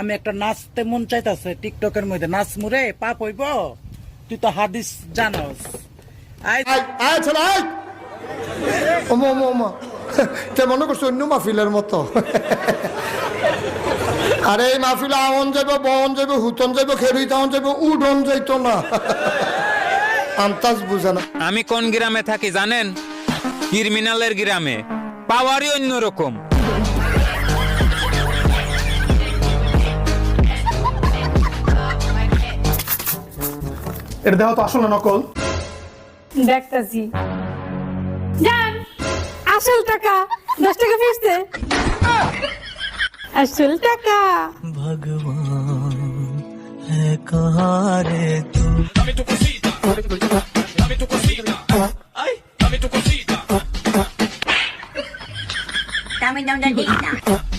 আমি একটা নাচতে মন চাইতাছে টিকটকের মধ্যে নাচ মুরে পাপ হইব তুই তো হাদিস জানোস মনে করছো অন্য মাহফিলের মতো আরে এই মাহফিলে আওন যাইব বন যাইব হুতন যাইব খেরুই তাওন যাইব উডন যাইতো না আন্তাজ বুঝে না। আমি কোন গ্রামে থাকি জানেন? ক্রিমিনালের গ্রামে। পাওয়ারই অন্যরকম। এর দেহ তো আসলে নকল। দেখতাছি জান আসল টাকা 10 টাকা ফিরছে আসল টাকা भगवान है कहाँ रे तू Dame tu cosita, dame tu cosita, ay, dame tu cosita. Dame tu cosita.